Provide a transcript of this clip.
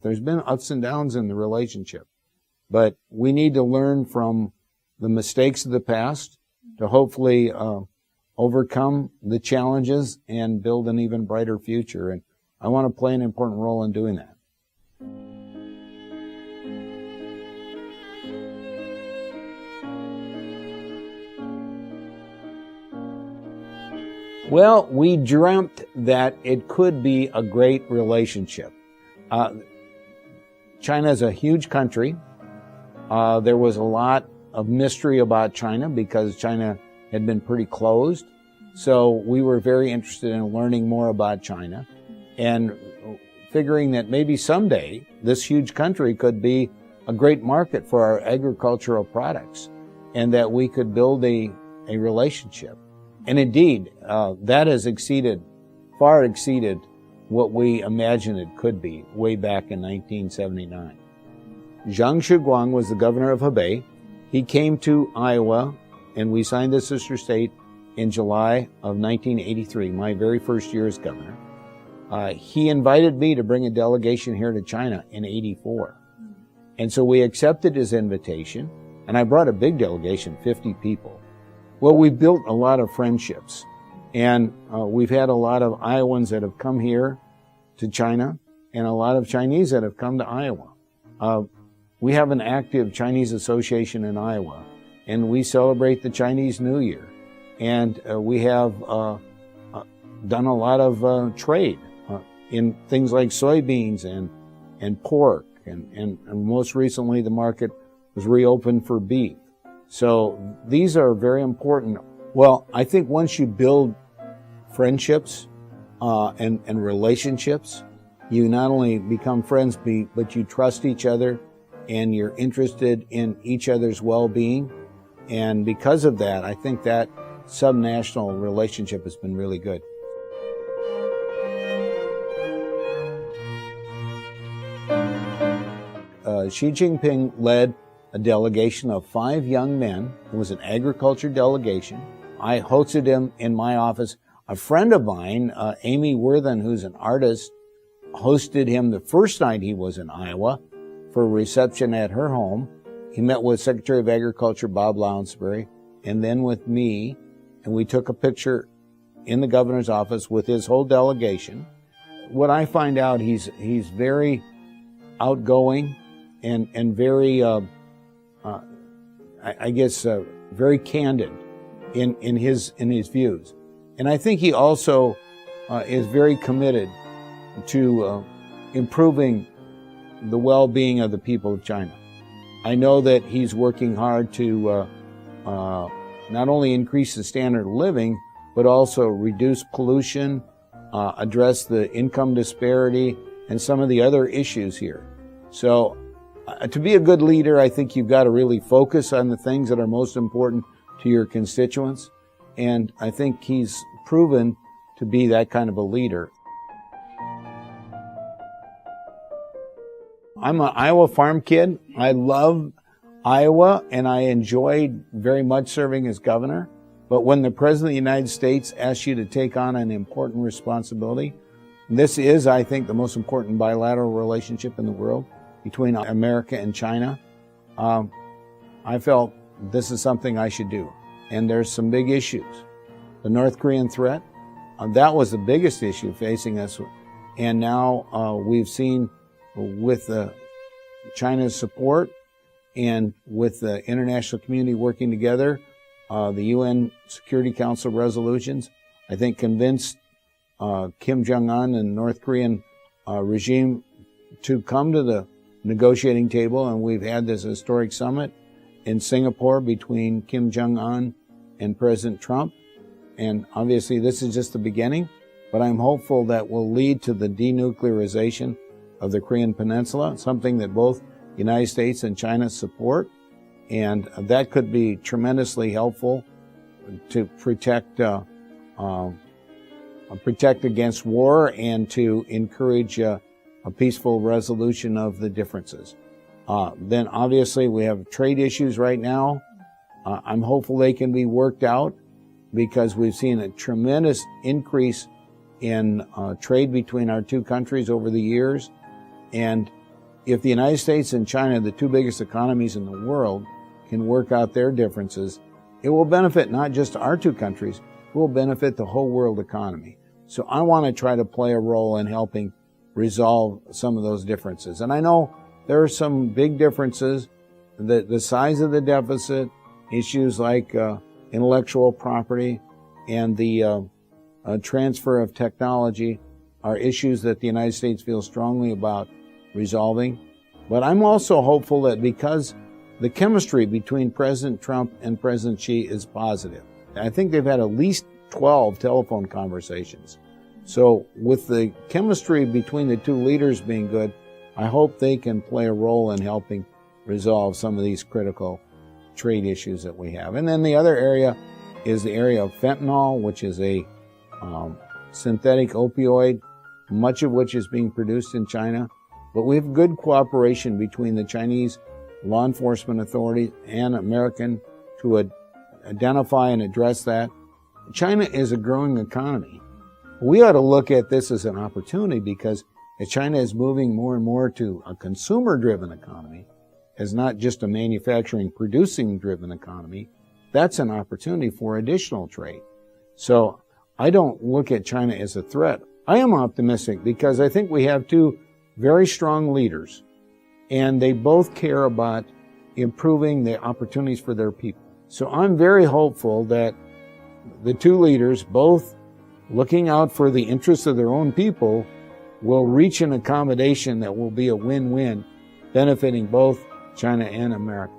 There's been ups and downs in the relationship, but we need to learn from the mistakes of the past to hopefully overcome the challenges and build an even brighter future. And I want to play an important role in doing that. Well, we dreamt that it could be a great relationship. China is a huge country. There was a lot of mystery about China because China had been pretty closed. So we were very interested in learning more about China and figuring that maybe someday this huge country could be a great market for our agricultural products and that we could build a relationship. And indeed, that has far exceeded what we imagined it could be way back in 1979. Zhang Shiguang was the governor of Hebei. He came to Iowa, and we signed the sister state in July of 1983, my very first year as governor. He invited me to bring a delegation here to China in 84. And so we accepted his invitation, and I brought a big delegation, 50 people. Well, we built a lot of friendships, and we've had a lot of Iowans that have come here to China, and a lot of Chinese that have come to Iowa. We have an active Chinese association in Iowa, and we celebrate the Chinese New Year. And we have done a lot of trade in things like soybeans and pork, and most recently the market was reopened for beef. So these are very important. Well, I think once you build friendships and relationships, you not only become friends, but you trust each other and you're interested in each other's well-being. And because of that, I think that subnational relationship has been really good. Xi Jinping led a delegation of 5 young men. It was an agriculture delegation. I hosted him in my office. A friend of mine, Amy Worthen, who's an artist, hosted him the first night he was in Iowa for a reception at her home. He met with Secretary of Agriculture Bob Lounsbury and then with me, and we took a picture in the governor's office with his whole delegation. What I find out, he's very outgoing and very very candid in his views. And I think he also is very committed to improving the well-being of the people of China. I know that he's working hard to not only increase the standard of living, but also reduce pollution, address the income disparity, and some of the other issues here. So to be a good leader, I think you've got to really focus on the things that are most important to your constituents. And I think he's proven to be that kind of a leader. I'm an Iowa farm kid. I love Iowa, and I enjoyed very much serving as governor. But when the President of the United States asks you to take on an important responsibility, this is, I think, the most important bilateral relationship in the world between America and China. I felt this is something I should do. And there's some big issues. The North Korean threat, that was the biggest issue facing us. And now we've seen with China's support and with the international community working together, the UN Security Council resolutions, I think convinced Kim Jong-un and North Korean regime to come to the negotiating table. And we've had this historic summit in Singapore between Kim Jong-un and President Trump. And obviously this is just the beginning, but I'm hopeful that will lead to the denuclearization of the Korean Peninsula, something that both the United States and China support. And that could be tremendously helpful to protect against war and to encourage a peaceful resolution of the differences. Then obviously we have trade issues right now. I'm hopeful they can be worked out because we've seen a tremendous increase in trade between our two countries over the years. And if the United States and China, the two biggest economies in the world, can work out their differences, it will benefit not just our two countries, it will benefit the whole world economy. So I want to try to play a role in helping resolve some of those differences. And I know there are some big differences. The size of the deficit, issues like intellectual property, and the transfer of technology are issues that the United States feels strongly about resolving. But I'm also hopeful that because the chemistry between President Trump and President Xi is positive. I think they've had at least 12 telephone conversations. So with the chemistry between the two leaders being good, I hope they can play a role in helping resolve some of these critical trade issues that we have. And then the other area is the area of fentanyl, which is a synthetic opioid, much of which is being produced in China. But we have good cooperation between the Chinese law enforcement authorities and American to identify and address that. China is a growing economy. We ought to look at this as an opportunity because as China is moving more and more to a consumer-driven economy, as not just a manufacturing, producing-driven economy, that's an opportunity for additional trade. So I don't look at China as a threat. I am optimistic because I think we have two very strong leaders, and they both care about improving the opportunities for their people. So I'm very hopeful that the two leaders, both looking out for the interests of their own people, will reach an accommodation that will be a win-win, benefiting both China and America.